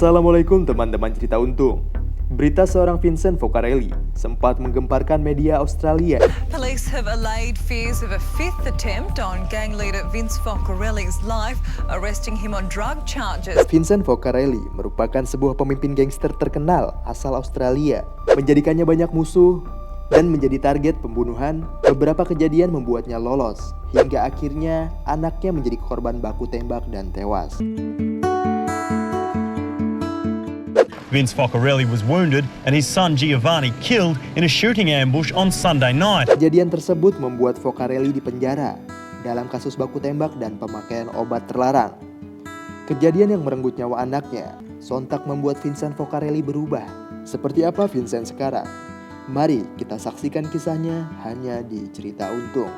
Assalamualaikum teman-teman Cerita Untung. Berita seorang Vincent Focarelli sempat menggemparkan media Australia. Police have allayed fears of a fifth attempt on gang leader Vince Focarelli's life, arresting him on drug charges. Vincent Focarelli merupakan sebuah pemimpin gangster terkenal asal Australia. Menjadikannya banyak musuh dan menjadi target pembunuhan, beberapa kejadian membuatnya lolos. Hingga akhirnya anaknya menjadi korban baku tembak dan tewas. Vince Focarelli was wounded and his son Giovanni killed in a shooting ambush on Sunday night. Kejadian tersebut membuat Focarelli dipenjara dalam kasus baku tembak dan pemakaian obat terlarang. Kejadian yang merenggut nyawa anaknya sontak membuat Vincent Focarelli berubah. Seperti apa Vincent sekarang? Mari kita saksikan kisahnya hanya di Cerita Untung.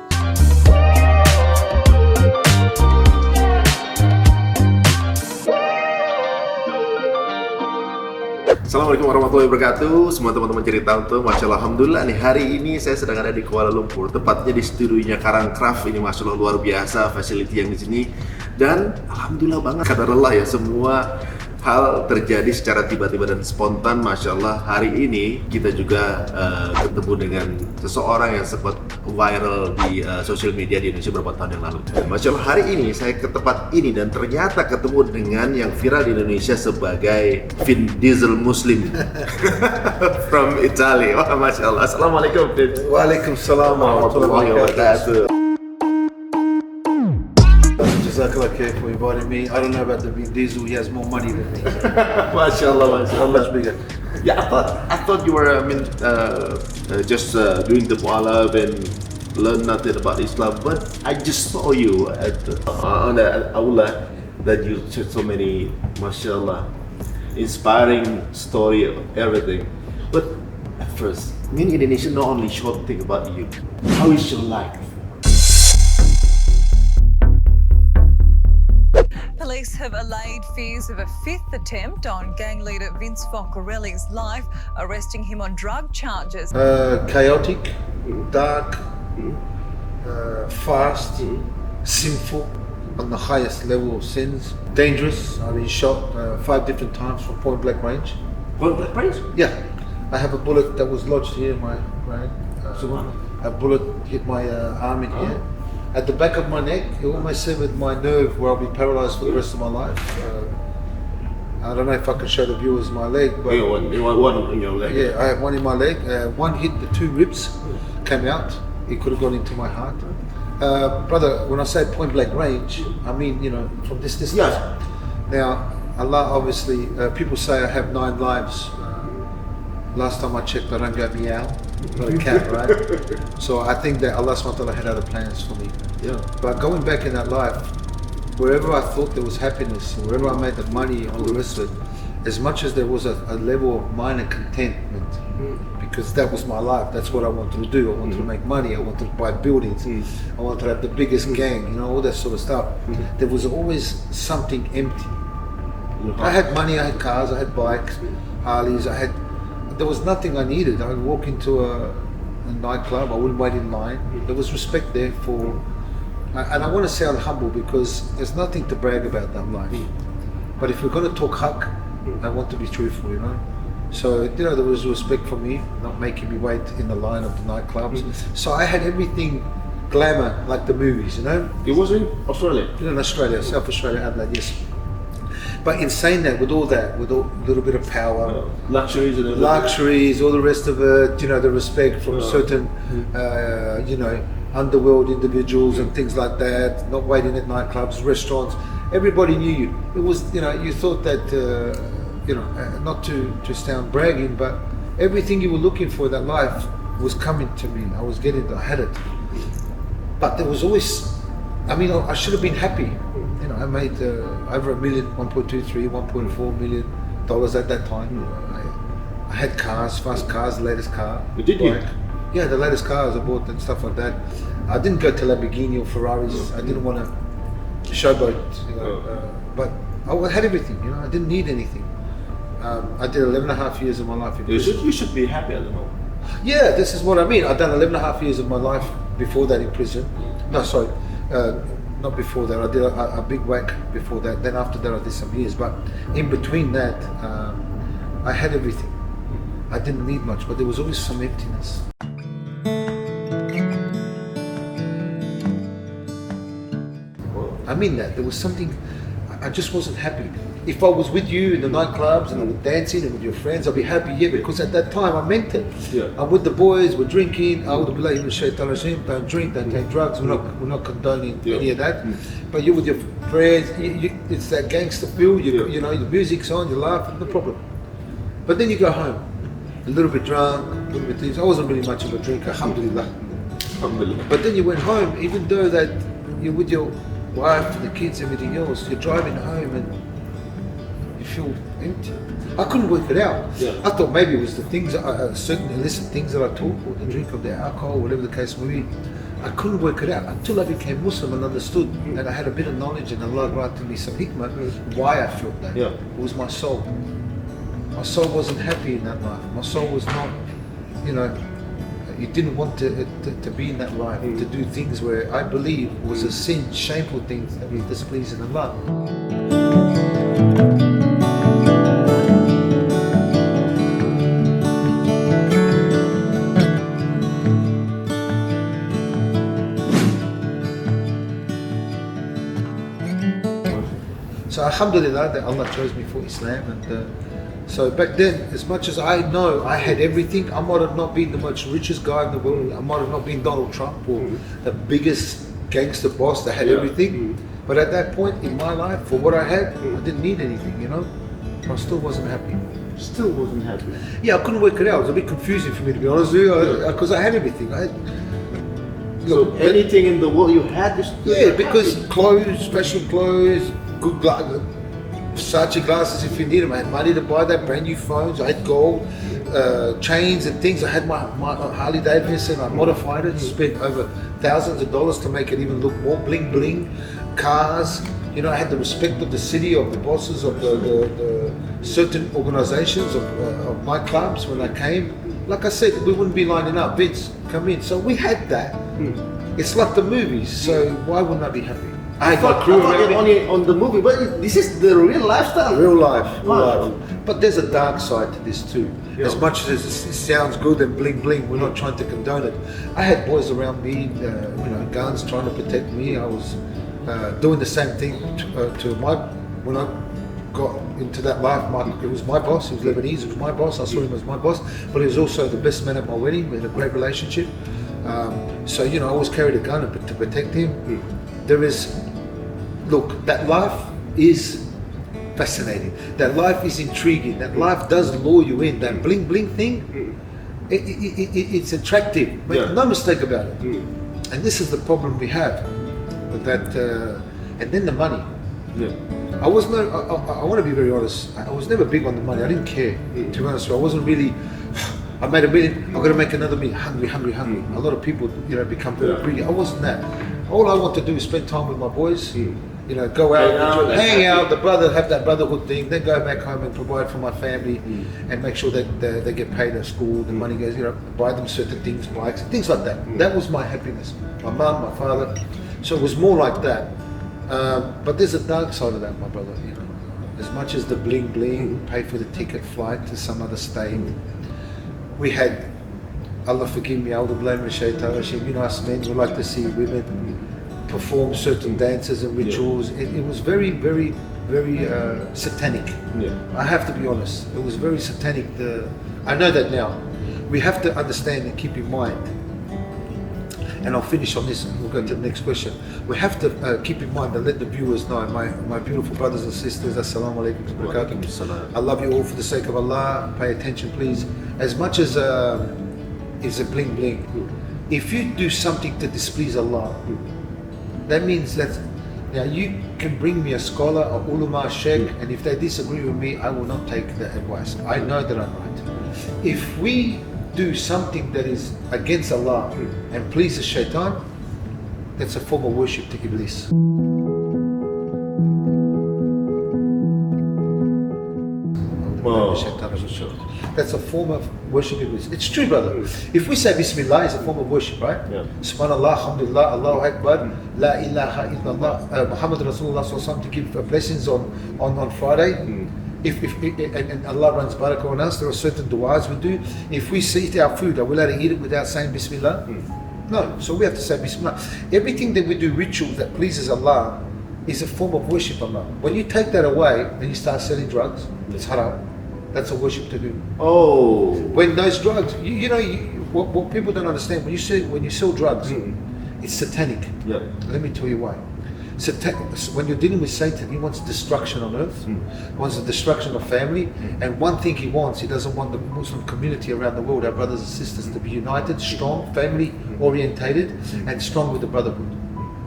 Assalamualaikum warahmatullahi wabarakatuh. Semua teman-teman Cerita Untung, Masya Allah, Alhamdulillah nih, hari ini saya sedang ada di Kuala Lumpur, tepatnya di studionya Karangcraft. Ini Masya Allah luar biasa facility yang di sini. Dan Alhamdulillah banget, kadarullah ya, semua hal terjadi secara tiba-tiba dan spontan. Masya Allah, hari ini kita juga ketemu dengan seseorang yang sempat viral di sosial media di Indonesia beberapa tahun yang lalu. Dan Masya Allah, hari ini saya ke tempat ini dan ternyata ketemu dengan yang viral di Indonesia sebagai Vin Diesel Muslim from Italy. Wah, Masya Allah. Assalamualaikum, Vin. Waalaikumsalam warahmatullahi wabarakatuh. Jazakallah khair for inviting me. I don't know about the Vin Diesel, he has more money than me. Mashallah, How much bigger? Yeah, I thought you were just doing the Mualaf and learn nothing about Islam, but I just saw you at on the aula that you shared so many, mashallah, inspiring story of everything. But at first, me in Indonesia know only short thing about you. How is your life? Police have allayed fears of a fifth attempt on gang leader Vince Focarelli's life, arresting him on drug charges. Chaotic, dark, fast, sinful, on the highest level of sins. Dangerous. I've been shot 5 different times from point blank range. Point blank range? Yeah, I have a bullet that was lodged here in my brain. A bullet hit my arm in here. At the back of my neck, it almost severed my nerve where I'll be paralysed for the rest of my life. I don't know if I can show the viewers my leg, but You want one in your leg? yeah, I have one in my leg. One hit the 2 ribs, came out. It could have gone into my heart. Brother, when I say point blank range, I mean, you know, from this distance. Yeah. Now, Allah obviously, people say I have 9 lives. Last time I checked, I don't go meow. Not a cat, right? So I think that Allah SWT had other plans for me. Yeah. But going back in that life, wherever I thought there was happiness, wherever I made the money, all the rest of it, as much as there was a level of minor contentment, because that was my life, that's what I wanted to do. I wanted to make money, I wanted to buy buildings, I wanted to have the biggest gang, you know, all that sort of stuff. There was always something empty. I had money, I had cars, I had bikes, Harleys, there was nothing I needed. I would walk into a nightclub, I wouldn't wait in line. There was respect there for, and I want to sound humble because there's nothing to brag about that life. But if we're going to talk haq, I want to be truthful, you know. So, you know, there was respect for me, not making me wait in the line of the nightclubs. So I had everything glamour, like the movies, you know. It was in Australia? In Australia, South Australia, Adelaide, yes. But in saying that, with all that, with a little bit of power, Luxuries and everything. luxuries, all the rest of it, you know, the respect from certain, you know, underworld individuals and things like that, not waiting at nightclubs, restaurants, everybody knew you. It was, you know, you thought that, you know, not to sound bragging, but everything you were looking for in that life was coming to me. I was getting, I had it. But there was always, I mean, I should have been happy. You know, I made over $1 million, 1.23, $1.4 million at that time. I had cars, fast cars, the latest car. Did you? Yeah, the latest cars I bought and stuff like that. I didn't go to Lamborghini or Ferraris. I didn't want to showboat, you know, but I had everything. You know, I didn't need anything. I did 11 and a half years of my life in prison. You should be happy at the moment. Yeah, this is what I mean. I've done 11 and a half years of my life before that in prison. No, sorry. not before that. I did a big whack before that. Then after that, I did some years. But in between that, I had everything. I didn't need much, but there was always some emptiness. I mean that. There was something, I just wasn't happy. If I was with you in the nightclubs and I was dancing and with your friends, I'd be happy, yeah, because at that time I meant it. Yeah. I'm with the boys, we're drinking, I would be like, don't drink, don't take drugs, we're not condoning any of that. But you're with your friends, it's that gangster feel, you know, the music's on, you laugh, no problem. But then you go home, a little bit drunk, a little bit this. I wasn't really much of a drinker, alhamdulillah. But then you went home, even though that you're with your wife, the kids, everything else, you're driving home and you feel empty. I couldn't work it out. Yeah. I thought maybe it was the things, certain illicit things that I took, or the drink of the alcohol, whatever the case may be. I couldn't work it out until I became Muslim and understood, and I had a bit of knowledge and Allah granted me some hikmah, why I felt that. Yeah. It was my soul. My soul wasn't happy in that life. My soul was not, you know, it didn't want to be in that life, to do things where I believe was a sin, shameful things that was displeasing Allah. So alhamdulillah that Allah chose me for Islam, and so back then, as much as I know I had everything, I might have not been the most richest guy in the world, I might have not been Donald Trump or the biggest gangster boss that had everything, but at that point in my life, for what I had, I didn't need anything, you know, I still wasn't happy. Still wasn't happy. Yeah, I couldn't work it out. It was a bit confusing for me, to be honest with you, because I had everything. So anything in the world you had, because clothes, special clothes, good glasses, Versace glasses if you need them. I had money to buy that, brand new phones. I had gold chains and things. I had my Harley Davidson. I modified it, spent over thousands of dollars to make it even look more bling bling. Cars, you know, I had the respect of the city, of the bosses, of the certain organizations of my clubs when I came. Like I said, we wouldn't be lining up. Vince, come in. So we had that. It's like the movies. So why wouldn't I be happy? I thought only on the movie, but this is the real lifestyle. Real life. Wow. But there's a dark side to this too. Yeah. As much as it sounds good and bling bling, we're not trying to condone it. I had boys around me, you know, guns trying to protect me. I was doing the same thing when I got into that life. It was my boss. He was Lebanese. It was my boss. I saw him as my boss, but he was also the best man at my wedding. We had a great relationship. So you know, I always carried a gun to protect him. There is, look, that life is fascinating. That life is intriguing. That life does lure you in. That bling bling thing, it's attractive. Make no mistake about it. And this is the problem we have. That and then the money. I want to be very honest. I was never big on the money. I didn't care. To be honest, I wasn't really. I made $1 million. I'm gonna make another $1 million. Hungry. A lot of people, you know, become very greedy. I wasn't that. All I want to do is spend time with my boys. You know, go out, hang out, have that brotherhood thing, then go back home and provide for my family and make sure that they get paid at school, the money goes, you know, buy them certain things, bikes, things like that. That was my happiness. My mum, my father. So it was more like that. But there's a dark side of that, my brother. You know, as much as the bling bling, pay for the ticket flight to some other state. We had, Allah forgive me, you know, us men, we like to see women perform certain dances and rituals. It was very, very, very satanic. I have to be honest. It was very satanic. I know that now. We have to understand and keep in mind, and I'll finish on this and we'll go to the next question. We have to keep in mind and let the viewers know, my beautiful brothers and sisters, Assalamualaikum. I love you all for the sake of Allah. Pay attention, please. As much as it's a bling bling, if you do something to displease Allah, that means that now you can bring me a scholar, a ulama, a sheikh, and if they disagree with me, I will not take the advice. I know that I'm right. If we do something that is against Allah and pleases shaitan, that's a form of worship to Iblis. That's a form of worship. It's true, brother. If we say Bismillah, it's a form of worship, right? Yeah. Subhanallah, Alhamdulillah, Allahu Akbar, La ilaha illallah, Muhammad Rasulullah sallallahu to give blessings on Friday. If and Allah runs barakah on us, there are certain du'as we do. If we eat our food, are we allowed to eat it without saying Bismillah? No. So we have to say Bismillah. Everything that we do, rituals that pleases Allah, is a form of worship Allah. When you take that away and you start selling drugs, it's haram. That's a worship to do. Oh. When those drugs, what people don't understand, when you sell drugs, it's satanic. Yeah. Let me tell you why. When you're dealing with Satan, he wants destruction on earth, he wants the destruction of family, and one thing he wants, he doesn't want the Muslim community around the world, our brothers and sisters, to be united, strong, family orientated, and strong with the brotherhood.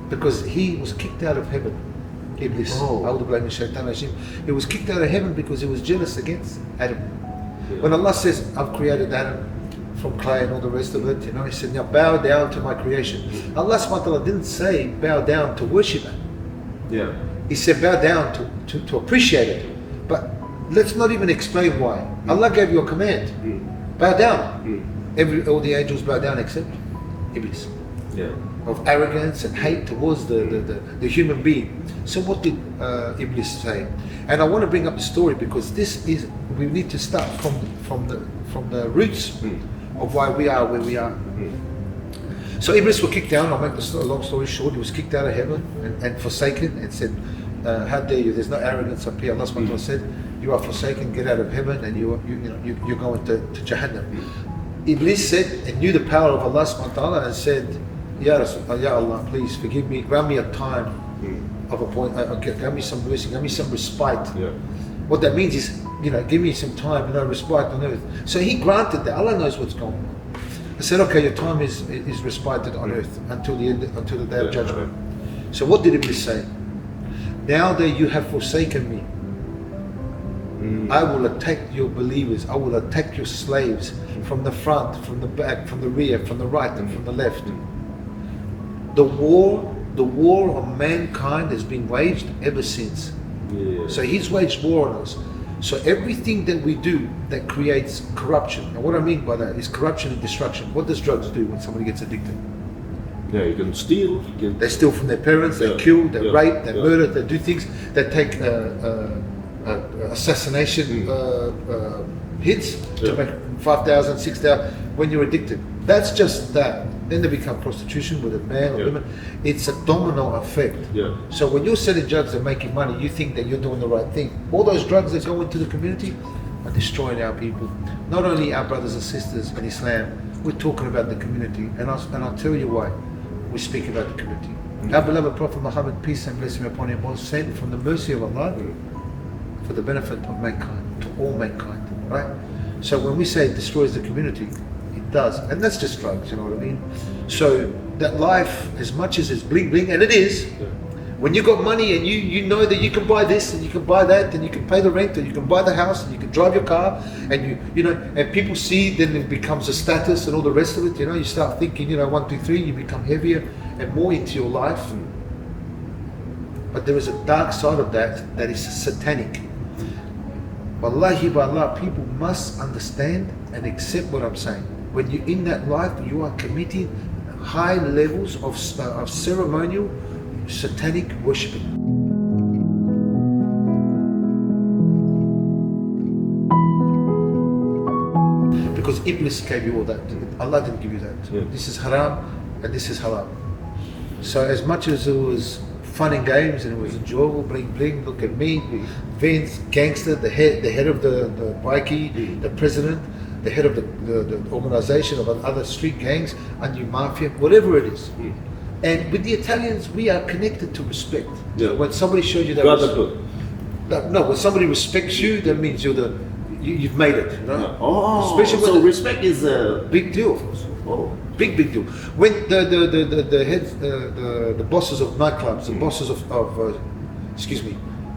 Because he was kicked out of heaven. Iblis. He was kicked out of heaven because he was jealous against Adam. When Allah says, I've created Adam from clay and all the rest of it, he said, now bow down to my creation. Allah subhanahu wa ta'ala didn't say bow down to worship it. Yeah. He said bow down to appreciate it. But let's not even explain why. Allah gave you a command. Bow down. All the angels bow down except Iblis. Yeah. Of arrogance and hate towards the human being. So what did Iblis say? And I want to bring up the story because we need to start from the roots of why we are where we are. So Iblis was kicked down. I'll make the long story short. He was kicked out of heaven and forsaken and said, how dare you, there's no arrogance up here. Allah subhanahu wa ta'ala said, you are forsaken, get out of heaven, and you're going to Jahannam. Iblis said and knew the power of Allah subhanahu wa ta'ala and said, Ya Allah, please forgive me, grant me a time of a point, give me some mercy, give me some respite. Yeah. What that means is, give me some time, respite on earth. So he granted that. Allah knows what's going on. I said, okay, your time is respited on earth until the day of judgment. So what did Iblis say? Now that you have forsaken me, I will attack your believers. I will attack your slaves from the front, from the back, from the rear, from the right, and from the left. The war of mankind has been waged ever since. Yeah. So he's waged war on us. So everything that we do that creates corruption, and what I mean by that is corruption and destruction. What does drugs do when somebody gets addicted? Yeah, you can steal. They steal from their parents, they kill, they rape, they murder, they do things, they take assassination hits to make 5,000, 6,000 when you're addicted. That's just that. Then they become prostitution with a man or women. It's a domino effect. Yeah. So when you're selling drugs and making money, you think that you're doing the right thing. All those drugs that go into the community are destroying our people. Not only our brothers and sisters in Islam, we're talking about the community. And I'll tell you why we speak about the community. Our beloved Prophet Muhammad, peace and blessing upon him, was sent from the mercy of Allah for the benefit of mankind, to all mankind, right? So when we say it destroys the community, it does, and that's just drugs, you know what I mean? So that life, as much as it's bling bling, and it is, when you got money and you know that you can buy this and you can buy that and you can pay the rent and you can buy the house and you can drive your car and and people see, then it becomes a status and all the rest of it, you start thinking, 1, 2, 3, you become heavier and more into your life. But there is a dark side of that is satanic. Wallahi by Allah, people must understand and accept what I'm saying. When you're in that life, you are committing high levels of ceremonial, satanic worshipping. Because Iblis gave you all that. Allah didn't give you that. Yeah. This is haram and this is halal. So as much as it was fun and games and it was enjoyable, bling bling, look at me, Vince, Gengster, the head of the bikie, the president, the head of the organization of other street gangs, a new mafia, whatever it is. And with the Italians, we are connected to respect. Yeah. So when somebody shows you that when somebody respects you, that means you've made it. Oh, especially so when respect is a big deal for us. Oh. Big deal. When the heads, the bosses of nightclubs, the bosses of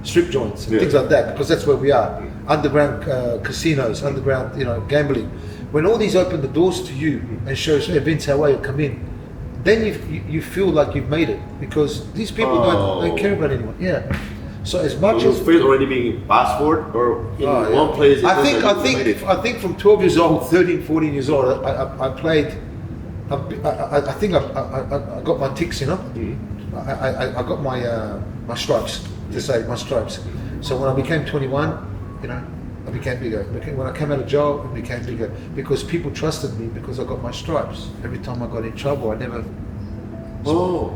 strip joints and things like that, because that's where we are. Underground casinos, underground, gambling. When all these open the doors to you and shows, hey Vince, how are you? Come in. Then you feel like you've made it because these people don't care about anyone. Yeah. So as much Was as faith already being passport or in one place? I think from 12 years old, 13, 14 years old, I played. I think I got my ticks, you know. I got my stripes, to say my stripes. So when I became 21, you know, I became bigger. When I came out of jail, it became bigger because people trusted me because I got my stripes. Every time I got in trouble, I never. Oh,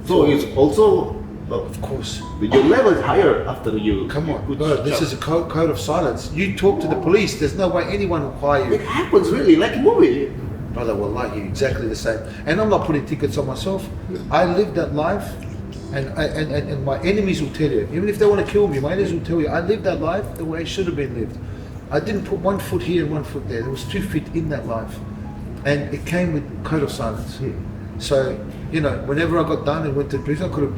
so it's also. Of course. But your level is higher after you. Come on, put bro, this job. is a code of silence. You talk to the police, there's no way anyone will hire you. It happens really, like a movie. Brother, will like you exactly the same. And I'm not putting tickets on myself. I lived that life, and my enemies will tell you, even if they want to kill me, my enemies will tell you, I lived that life the way it should have been lived. I didn't put 1 foot here and 1 foot there. There was 2 feet in that life. And it came with code of silence. So, you know, whenever I got done and went to prison, I could have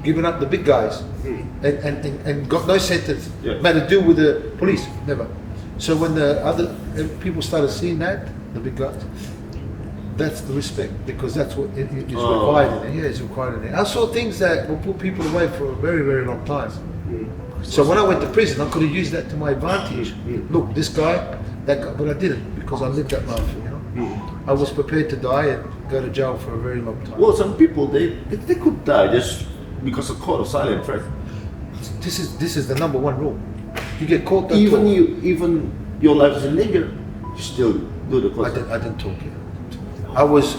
given up the big guys and got no sentence. Made a deal with the police, never. So when the other people started seeing that, the big guys, that's the respect, because that's what is required in there. Yeah, it's required in there. I saw things that will put people away for a very, very long time. So when I went to prison, I could have used that to my advantage. Look, this guy, that guy, but I didn't, because I lived that life, you know. I was prepared to die and go to jail for a very long time. Well, some people, they could die just because of code of silence, right? This is the number one rule. You get caught, don't Even talk. even your life is in danger, you still do the code. I didn't talk yet. I was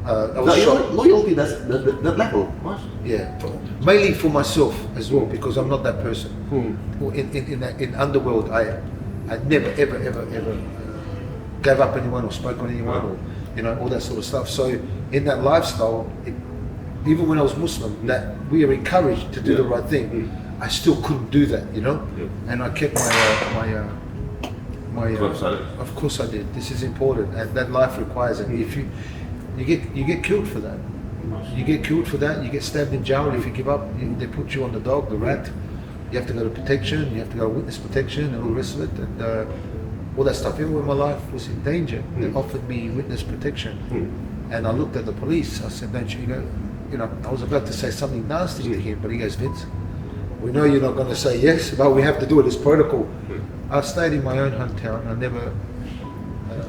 Now, shocked. loyalty, that's that level, what? Yeah, mainly for myself as well, because I'm not that person. In underworld, I never ever gave up anyone or spoke on anyone or, you know, all that sort of stuff. So in that lifestyle, even when I was Muslim, that we are encouraged to do the right thing. I still couldn't do that, you know. And I kept my of course I did. This is important, and that life requires it. If you get killed for that. You get killed for that. You get stabbed in jail if you give up. They put you on the dog, the rat. You have to go to protection. You have to go to witness protection and all the rest of it. And all that stuff. Even when my life was in danger, they offered me witness protection. And I looked at the police. I said, "Don't you go?" You know, I was about to say something nasty to him, but he goes, "Vince, we know you're not going to say yes, but we have to do it as protocol." I stayed in my own hometown. I never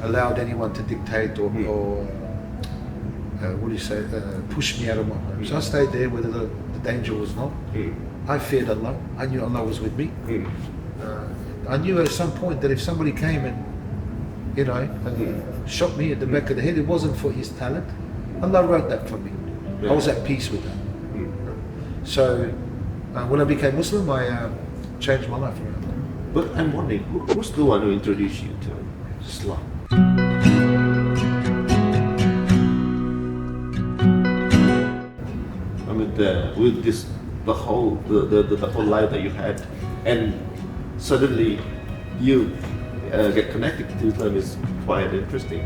allowed anyone to dictate or what do you say, push me out of my home. So I stayed there whether the danger was not. I feared Allah. I knew Allah was with me. I knew at some point that if somebody came and, you know, shot me at the back of the head, it wasn't for his talent. Allah wrote that for me. I was at peace with that. So when I became Muslim, I changed my life around. But I'm wondering, who's the one who introduced you to Islam? I mean, with this, the whole life that you had, and suddenly you get connected to Islam is quite interesting.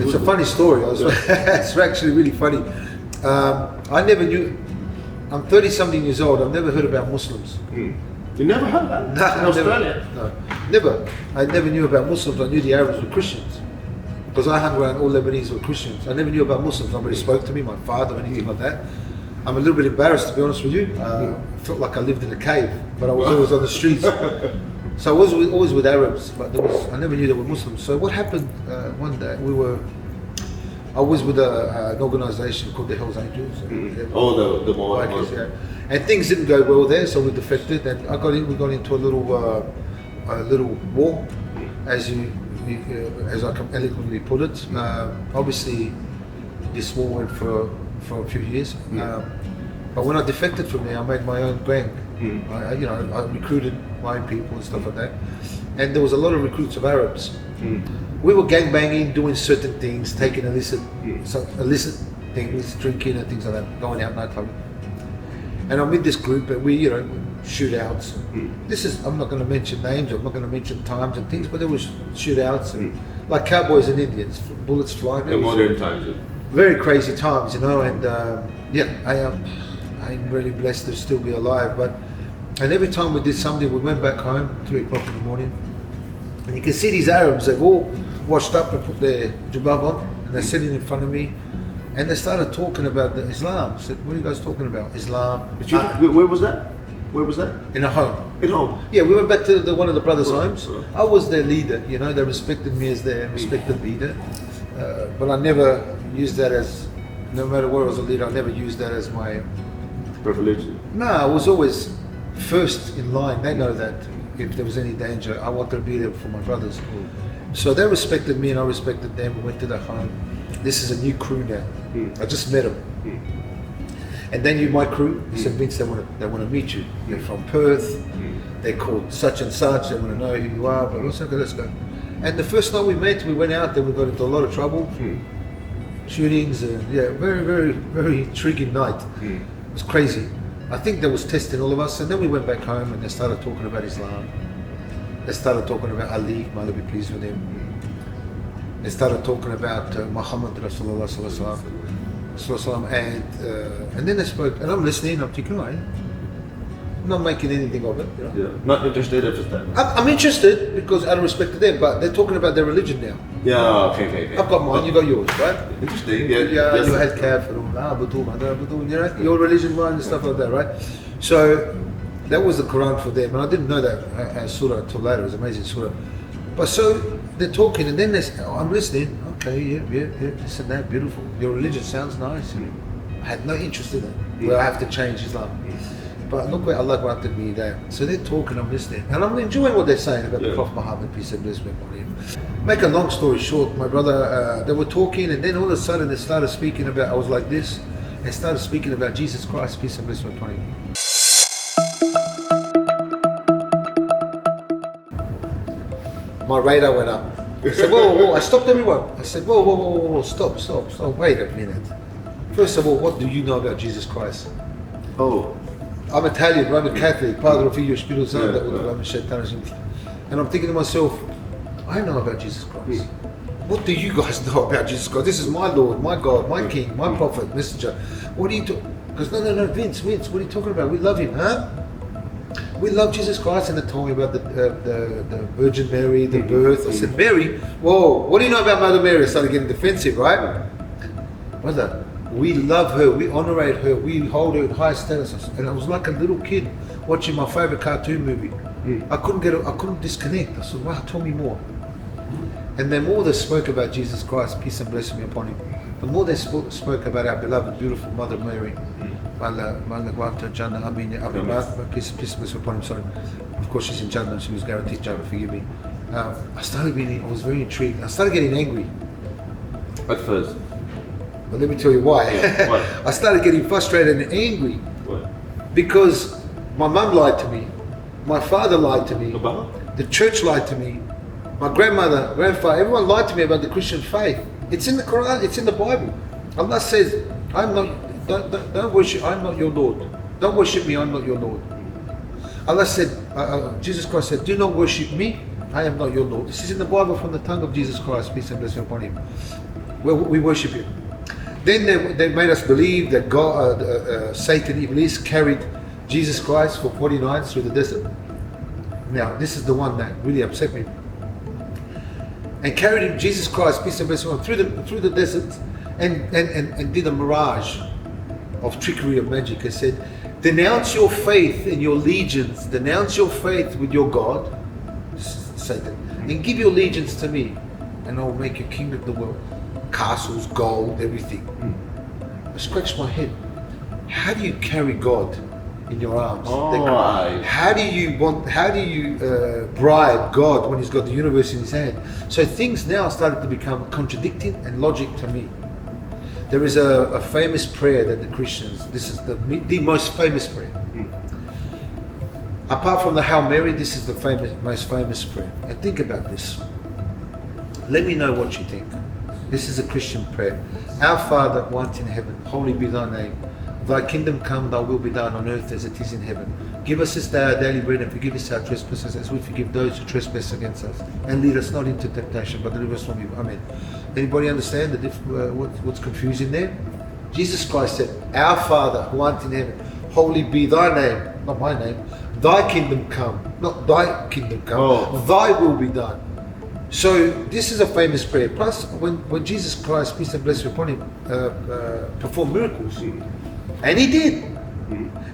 It's a funny story. It's actually really funny. I never knew. I'm 30-something years old. I've never heard about Muslims. You never heard that? No, in Australia? Never. I never knew about Muslims. I knew the Arabs were Christians. Because I hung around all Lebanese were Christians. I never knew about Muslims. Nobody spoke to me, my father or anything like that. I'm a little bit embarrassed, to be honest with you. I felt like I lived in a cave, but I was always on the streets. So I was always with Arabs, but I never knew they were Muslims. So what happened one day, I was with an organisation called the Hells Angels. The Mualaf. Yeah. And things didn't go well there, so we defected. And we got into a little war, as I can eloquently put it. Obviously, this war went for a few years. But when I defected from there, I made my own gang. I recruited my own people and stuff like that. And there was a lot of recruits of Arabs. We were gangbanging, doing certain things, taking illicit things, drinking and things like that, going out nightclub. And I'm with this group, and we, shootouts. I'm not going to mention names, I'm not going to mention times and things, but there was shootouts, and like cowboys and Indians, bullets flying. The modern times. Very crazy times, and I'm really blessed to still be alive. And every time we did something, we went back home, 3 o'clock in the morning, and you can see these Arabs, they've all washed up and put their jubab on, and they're sitting in front of me, And they started talking about the Islam. I said, what are you guys talking about? Islam. Where was that? Where was that? In a home. At home. Yeah, we went back to one of the brothers' homes. Right. I was their leader, you know, they respected me as their respected leader. But I never used that as, no matter what I was a leader, I never used that as my... Privilege. No, I was always first in line. They know that if there was any danger, I wanted to be there for my brothers. So they respected me and I respected them. We went to their home. This is a new crew now. I just met them. And then you, my crew, he said, Vince, they want to meet you. You're from Perth. They're called such and such. They want to know who you are. But I said, okay, let's go. And the first night we met, we went out there. We got into a lot of trouble, shootings, and yeah, very, very, very intriguing night. It was crazy. I think that was testing all of us. And then we went back home and they started talking about Islam. They started talking about Ali, may Allah be pleased with him. They started talking about Muhammad Rasulullah Sallallahu Alaihi Wasallam, and then they spoke, and I'm listening. I'm thinking, right, I'm not making anything of it. You know? Yeah. Not interested at the time. I'm interested because out of respect to them, but they're talking about their religion now. Yeah. Okay. I've got mine, you got yours, right? Interesting. Yeah. Yeah, you had kafir, you know, your religion, mine, and stuff like that, right? So that was the Quran for them, and I didn't know that surah until later. It was an amazing surah. But so they're talking, and then I'm listening. Okay, yeah, this and that, beautiful. Your religion sounds nice. I had no interest in it. Well, I have to change Islam. But look where Allah granted me there. So they're talking, I'm listening, and I'm enjoying what they're saying about the Prophet Muhammad, peace and blessings upon him. Make a long story short, my brother, they were talking, and then all of a sudden they started speaking about. I was like this. They started speaking about Jesus Christ, peace and blessings upon him. My radar went up. I said, whoa, I stopped everyone. I said, whoa, stop, wait a minute. First of all, what do you know about Jesus Christ? Oh. I'm Italian, Roman Catholic, Padre, Figlio, Spirito Santo, and I'm thinking to myself, I know about Jesus Christ. What do you guys know about Jesus Christ? This is my Lord, my God, my King, my Prophet, Messenger. What are you talking? Because no, Vince, what are you talking about? We love him, huh? We love Jesus Christ, and they told me about the Virgin Mary, the birth. I said, Mary? Whoa, what do you know about Mother Mary? I started getting defensive, right? Brother, we love her, we honorate her, we hold her in high status. And I was like a little kid watching my favorite cartoon movie. I couldn't disconnect. I said, wow, tell me more. And the more they spoke about Jesus Christ, peace and blessing be upon him, the more they spoke about our beloved, beautiful Mother Mary. Peace and blessing upon him, sorry. Of course she's in Jannah, she was guaranteed Jannah, forgive me. I was very intrigued. I started getting angry. At first. But let me tell you why. Why? I started getting frustrated and angry. What? Because my mum lied to me, my father lied to me, About? the church lied to me, my grandmother, grandfather, everyone lied to me about the Christian faith. It's in the Quran, it's in the Bible. Allah says, don't worship, I'm not your Lord. Don't worship me, I'm not your Lord. Allah said, Jesus Christ said, do not worship me, I am not your Lord. This is in the Bible from the tongue of Jesus Christ, peace and blessing upon him. We worship him. Then they made us believe that God, Satan, Iblis, carried Jesus Christ for 40 nights through the desert. Now, this is the one that really upset me. And carried him, Jesus Christ, peace and blessing, through the desert, and did a mirage of trickery of magic. And said, denounce your faith and your allegiance, denounce your faith with your God, Satan, and give your allegiance to me, and I will make you king of the world. Castles, gold, everything. I scratched my head. How do you carry God in your arms? How do you bribe God when he's got the universe in his hand? So things now started to become contradicting and logic to me. There is a famous prayer that the Christians, this is the most famous prayer. Apart from the Hail Mary, this is the most famous prayer. And think about this. Let me know what you think. This is a Christian prayer. Our Father who art in heaven, holy be thy name. Thy kingdom come, thy will be done on earth as it is in heaven. Give us this day our daily bread, and forgive us our trespasses as we forgive those who trespass against us. And lead us not into temptation, but deliver us from evil. Amen. Anybody understand what's confusing there? Jesus Christ said, our Father who art in heaven, holy be thy name, not my name. Thy kingdom come, not thy kingdom come. Thy will be done. So this is a famous prayer. Plus, when Jesus Christ, peace and blessing upon him, performed miracles, and he did.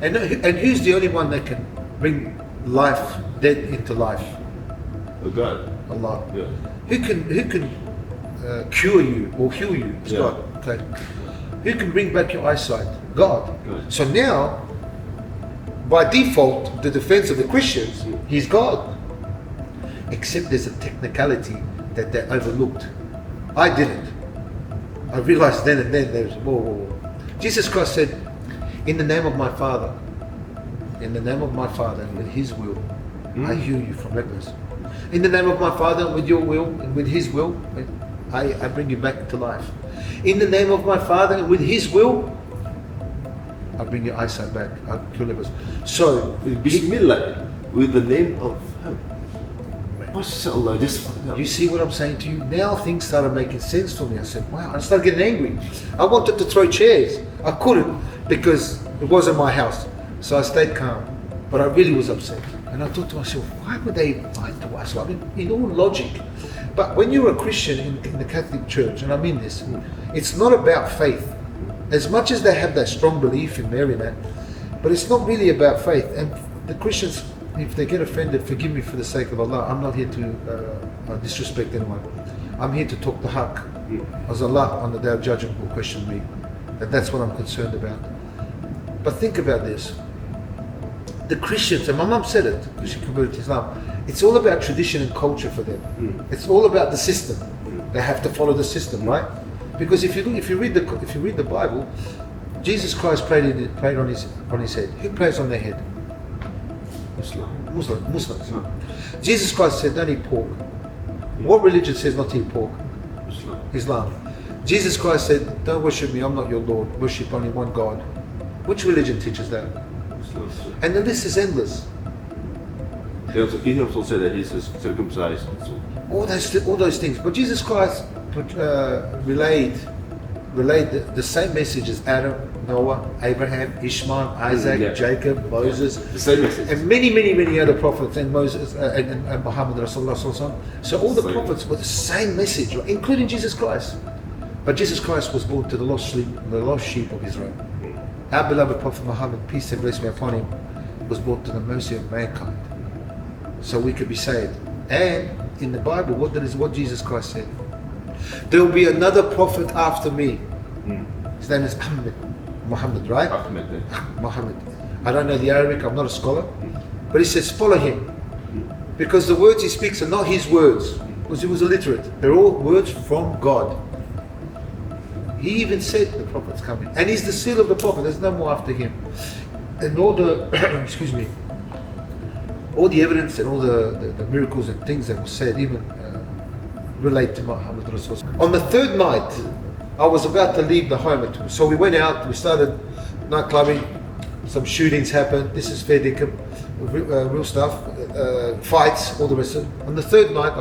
And who's the only one that can bring life, dead into life? God. Allah. Yeah. Who can cure you or heal you? It's Yeah. God. Okay. Who can bring back your eyesight? God. Good. So now, by default, the defense of the Christians, he's God. Except there's a technicality that they overlooked. I didn't. I realized then and then there's whoa. Jesus Christ said, in the name of my Father, and with his will, I heal you from leprosy. In the name of my Father, with your will, and with his will, I bring you back to life. In the name of my Father, and with his will, I bring your eyesight back. I cure leprosy. So, Bismillah, with the name of him. MashaAllah, you see what I'm saying to you? Now things started making sense for me. I said, wow, I started getting angry. I wanted to throw chairs. I couldn't because it wasn't my house. So I stayed calm. But I really was upset. And I thought to myself, why would they fight to us? I mean, in all logic. But when you're a Christian in the Catholic Church, and I mean this, it's not about faith. As much as they have that strong belief in Mary and that, but it's not really about faith. And the Christians, if they get offended, forgive me for the sake of Allah. I'm not here to disrespect anyone. I'm here to talk the haqq. As Allah on the day of judgment will question me. And that's what I'm concerned about. But think about this. The Christians, and my mum said it, because she converted to Islam, it's all about tradition and culture for them. It's all about the system. They have to follow the system, right? Because if you read the Bible, Jesus Christ prayed on his head. Who prays on their head? Muslims. Jesus Christ said, don't eat pork. What religion says not to eat pork? Islam. Jesus Christ said, don't worship me, I'm not your Lord. Worship only one God. Which religion teaches that? And the list is endless. He also said that he's circumcised. All those things. But Jesus Christ relayed the same message as Adam, Noah, Abraham, Ishmael, Isaac, Jacob, Moses, The same message. and many other prophets, and Moses and Muhammad Rasulullah. So all the prophets were the same message, right? Including Jesus Christ. But Jesus Christ was born to the lost sheep of Israel. Our beloved Prophet Muhammad, peace and blessing be upon him, was born to the mercy of mankind, so we could be saved. And in the Bible, what Jesus Christ said, there will be another prophet after me. His name is Muhammad, right? Muhammad. I don't know the Arabic, I'm not a scholar, but he says follow him, because the words he speaks are not his words, because he was illiterate. They're all words from God. He even said the prophet's coming, and he's the seal of the prophet. There's no more after him. And all the all the evidence and all the miracles and things that were said even relate to Muhammad Rasulullah. On the third night, I was about to leave the home, so we went out. We started night clubbing. Some shootings happened. This is fair dinkum, real stuff. Fights, all the rest of it. On the third night.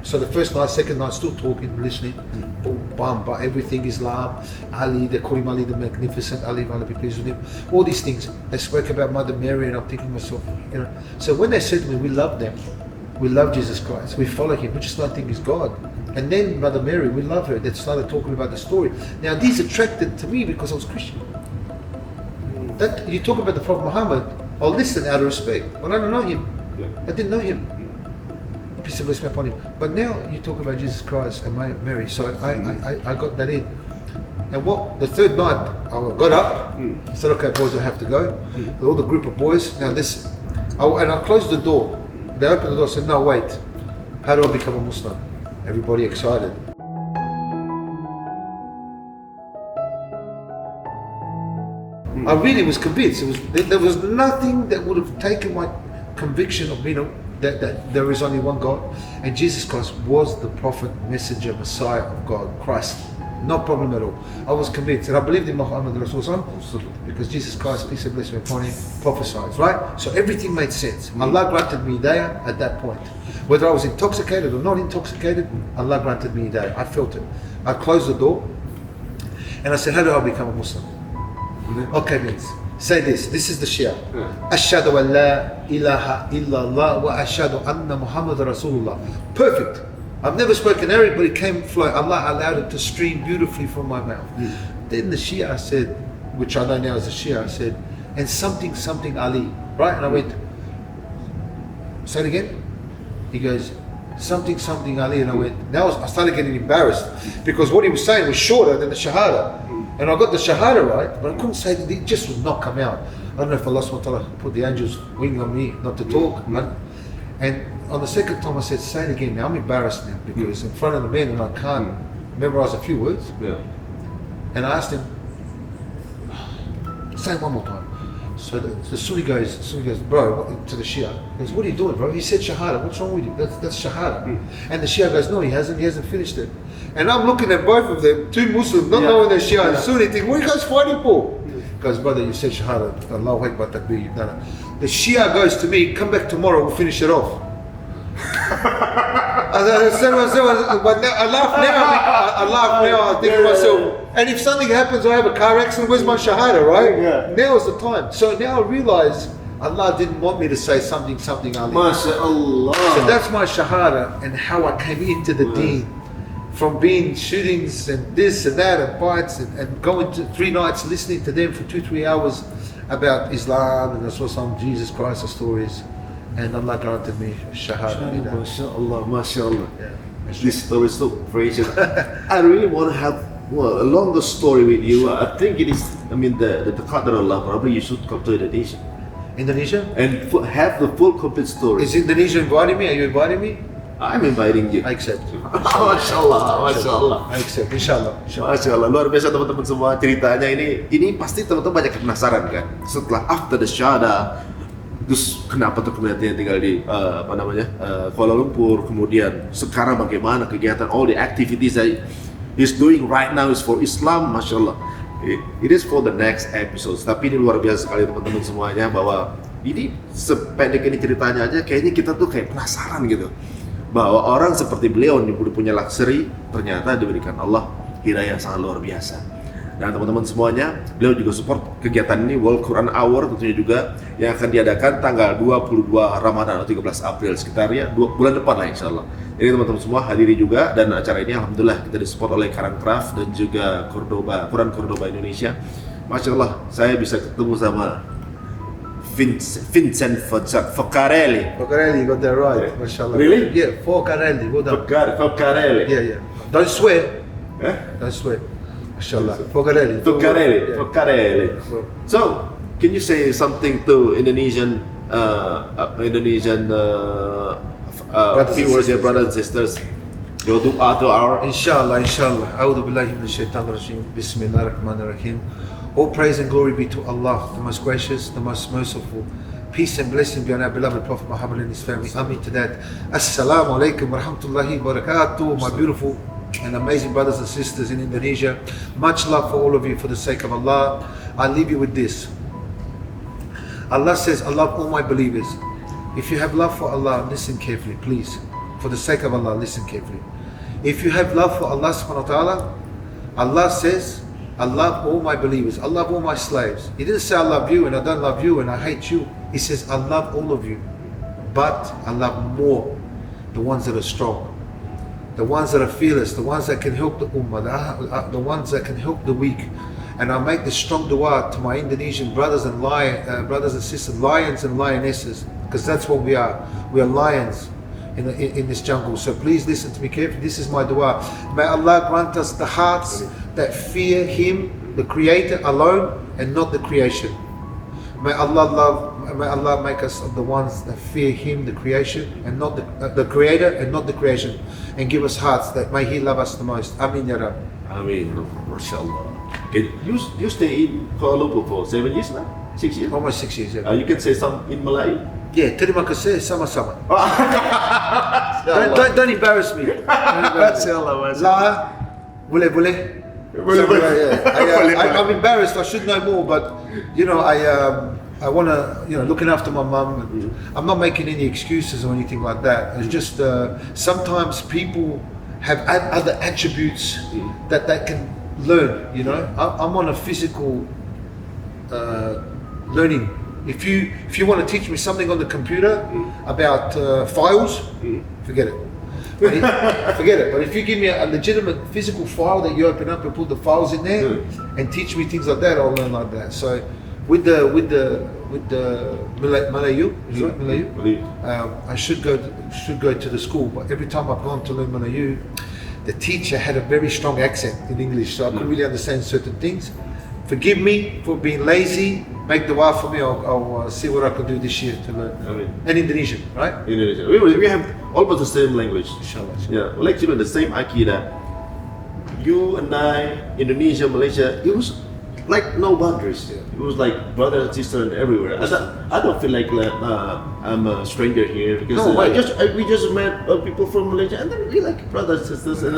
So the first night, second night, still talking, listening, boom, but everything Islam, Ali, they call him Ali the Magnificent, Ali, Allah be pleased with him, all these things. They spoke about Mother Mary, and I'm thinking to myself, So when they said to me, we love them, we love Jesus Christ, we follow him, we just don't think he's God. And then Mother Mary, we love her, they started talking about the story. Now these attracted to me because I was Christian. That you talk about the Prophet Muhammad, I'll listen out of respect, but I don't know him. I didn't know him. Peace and blessing upon him. But now you talk about Jesus Christ and Mary, so I got that in. And the third night, I got up, said, okay boys, I have to go. With all the group of boys, now listen. And I closed the door. They opened the door and said, no wait, how do I become a Muslim? Everybody excited. I really was convinced. There was nothing that would have taken my conviction of being that there is only one God, and Jesus Christ was the prophet, messenger, Messiah of God, Christ. No problem at all. I was convinced, and I believed in Muhammad Rasulullah because Jesus Christ, peace and blessing upon him, prophesied, right? So everything made sense. Allah granted me hidayah at that point. Whether I was intoxicated or not intoxicated, Allah granted me hidayah. I felt it. I closed the door, and I said, how do I become a Muslim? Okay, Vince. Say this. This is the Shia. Ashhadu an la ilaha illallah wa ashhadu anna Muhammad Rasulullah. Perfect. I've never spoken Arabic, but it came flowing. Allah allowed it to stream beautifully from my mouth. Then the Shia said, which I know now as a Shia, said, and something Ali, right? And I went, say it again. He goes, something Ali, and I went. Now I started getting embarrassed because what he was saying was shorter than the Shahada, and I got the Shahada right, but I couldn't say that. It just would not come out. I don't know if Allah subhanahu wa ta'ala put the angels wing on me not to talk. And on the second time I said, say it again. Now I'm embarrassed now because in front of the men and I can't memorize a few words. Yeah. And I asked him, say it one more time. So the Sunni goes, bro, to the Shia, he goes, what are you doing, bro? He said Shahada, what's wrong with you? That's Shahada. And the Shia goes, no, he hasn't finished it. And I'm looking at both of them, two Muslims, not knowing they're Shia and Sunni, thinking, what are you guys fighting for? He goes, brother, you said Shahada, Allahu Akbar Takbir, you've done it. The Shia goes to me, come back tomorrow, we'll finish it off. But now, I laugh now, I think to myself, and if something happens, I have a car accident, where's my Shahada, right? Yeah. Now is the time. So now I realize Allah didn't want me to say something Ali. MashaAllah. So that's my Shahada and how I came into the deen. From being shootings and this and that and fights and going to 3 nights listening to them for 2-3 hours about Islam and Rasul Jesus Christ stories, and Allah granted me Shahada. MashaAllah, MashaAllah. Yeah. This story is so precious. I really want to have a longer story with you. I think it is, the Qadr Allah, probably you should come to Indonesia. Indonesia? And have the full complete story. Is Indonesia inviting me? Are you inviting me? I'm inviting you. I accept. MashaAllah, MashaAllah. I accept, inshallah. Masya Allah, luar biasa teman-teman semua ceritanya ini pasti teman-teman banyak penasaran kan. Setelah after the Shahada, terus kenapa tuh kemudian dia tinggal di Kuala Lumpur, kemudian sekarang bagaimana kegiatan, all the activities that he's doing right now is for Islam, Masya Allah. It is for the next episodes. Tapi ini luar biasa sekali teman-teman semuanya, bahwa ini sependek ini ceritanya aja kayaknya kita tuh kayak penasaran gitu, bahwa orang seperti beliau yang udah punya luxury ternyata diberikan Allah hidayah yang sangat luar biasa. Dan teman-teman semuanya, beliau juga support kegiatan ini, World Quran Hour tentunya juga, yang akan diadakan tanggal 22 Ramadan atau 13 April, sekitar ya bulan depan lah insya Allah. Jadi teman-teman semua hadiri juga, dan acara ini alhamdulillah kita disupport oleh Karangcraft dan juga Quran Cordoba Indonesia. Masya Allah, saya bisa ketemu sama Vincent Focarelli. Focarelli, got that right, mashallah. Really? Yeah, Focarelli, well done. Focarelli. Yeah. Don't swear. Eh? Don't swear. Mashallah. Focarelli. Focarelli. Yeah. Focarelli. So, can you say something to Indonesian viewers, your brothers and sisters? Your dua to our. Inshallah. A'udhu billahi minash shaitanir rajim. Bismillahirrahmanirrahim. All praise and glory be to Allah, the most gracious, the most merciful. Peace and blessing be on our beloved Prophet Muhammad and his family. Amin to that. Assalamualaikum wa rahmatullahi wa barakatuh. My beautiful and amazing brothers and sisters in Indonesia. Much love for all of you for the sake of Allah. I leave you with this. Allah says, I love all my believers. If you have love for Allah, listen carefully, please. For the sake of Allah, listen carefully. If you have love for Allah subhanahu wa ta'ala, Allah says, I love all my believers. I love all my slaves. He didn't say I love you and I don't love you and I hate you. He says I love all of you, but I love more the ones that are strong, the ones that are fearless, the ones that can help the ummah, the ones that can help the weak. And I make this strong dua to my Indonesian brothers and sisters, lions and lionesses, because that's what we are. We are lions in this jungle. So please listen to me carefully. This is my dua. May Allah grant us the hearts that fear Him, the Creator alone, and not the creation. May Allah make us of the ones that fear Him, the creation, and not the Creator, and not the creation, and give us hearts that may He love us the most. Amin ya Rab. Amin. MashaAllah. Okay, you stay in Kuala Lumpur for 7 years now? 6 years? Almost 6 years. Yeah. You can say some in Malay. Yeah, terima kasih sama-sama. Don't embarrass me. MashaAllah. La, boleh. I'm embarrassed. I should know more, but I want to, looking after my mum. I'm not making any excuses or anything like that. It's just sometimes people have other attributes that they can learn. I'm on a physical learning. If you want to teach me something on the computer about files, forget it. Forget it. But if you give me a legitimate physical file that you open up and put the files in there and teach me things like that, I'll learn like that. So with the Malayu, is it Malayu? I should go to the school, but every time I've gone to learn Malayu, the teacher had a very strong accent in English, so I couldn't really understand certain things. Forgive me for being lazy. Make dua for me. I'll see what I can do this year to learn. And Indonesian, right? Indonesia. We have almost the same language. Inshallah. Yeah, well, actually the same Akida. You and I, Indonesia, Malaysia, it was like no boundaries. It was like brother and sister and everywhere. I don't feel like I'm a stranger here because we just met people from Malaysia and then we like brothers and sisters. And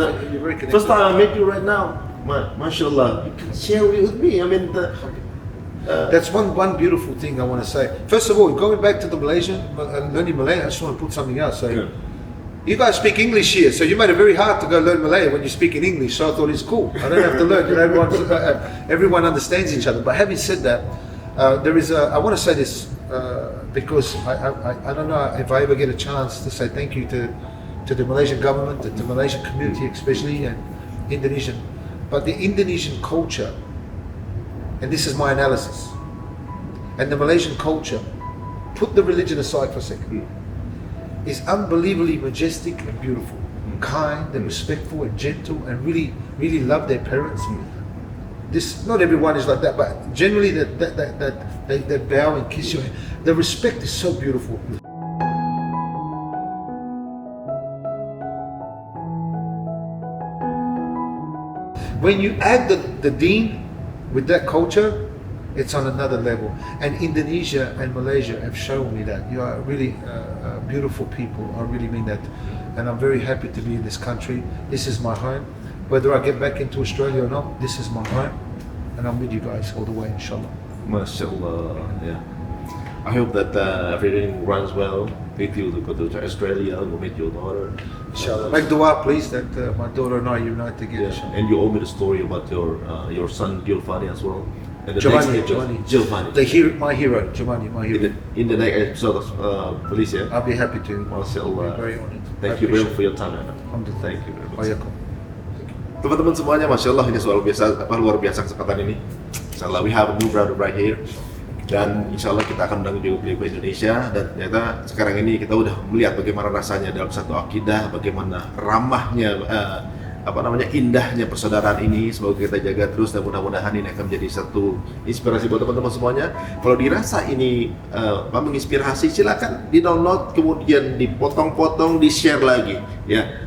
first time I met you right now, mashallah, you can share with me. I mean, that's one beautiful thing I want to say. First of all, going back to the Malaysian, learning Malay, I just want to put something else. So, you guys speak English here, so you made it very hard to go learn Malay when you speak in English. So I thought it's cool. I don't have to learn. You know, everyone understands each other. But having said that, I want to say this because I don't know if I ever get a chance to say thank you to the Malaysian government, to the Malaysian community especially, and Indonesian. But the Indonesian culture, and this is my analysis, and the Malaysian culture, put the religion aside for a second, is unbelievably majestic and beautiful, kind and respectful and gentle, and really, really love their parents. This, not everyone is like that, but generally they bow and kiss your hand. The respect is so beautiful. When you add the deen with that culture, it's on another level. And Indonesia and Malaysia have shown me that you are really beautiful people. I really mean that. And I'm very happy to be in this country. This is my home. Whether I get back into Australia or not, this is my home. And I'm with you guys all the way, inshallah. mashallah, yeah. I hope that everything runs well. If you go to Australia, go meet your daughter. Inshallah. Make dua, please, that my daughter and I unite together. Yeah. And you owe me the story about your son Giovanni as well. And the Giovanni. My hero, Giovanni, my hero. In the next episode of Police, yeah? I'll be happy to. Mashallah. I'll be very honored. Thank you very much for your time. Alhamdulillah. Thank you very much. Waalaikum. Teman-teman semuanya, Masya Allah, ini luar biasa kesempatan ini. Insya Allah, we have a new brother right here. Dan insya Allah kita akan undang juga beliau ke Indonesia. Dan ternyata sekarang ini kita udah melihat bagaimana rasanya dalam satu akidah, bagaimana ramahnya, indahnya persaudaraan ini. Semoga kita jaga terus dan mudah-mudahan ini akan menjadi satu inspirasi buat teman-teman semuanya. Kalau dirasa ini menginspirasi, silakan di-download, kemudian dipotong-potong, di-share lagi, ya.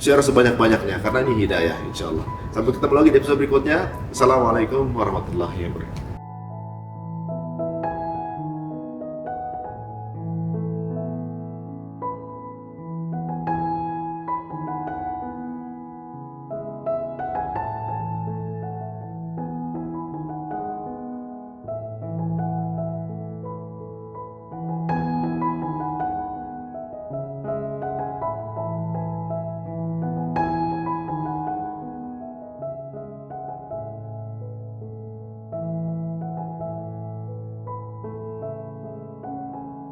Share sebanyak-banyaknya karena ini hidayah, insya Allah. Sampai ketemu lagi di episode berikutnya. Assalamualaikum warahmatullahi wabarakatuh.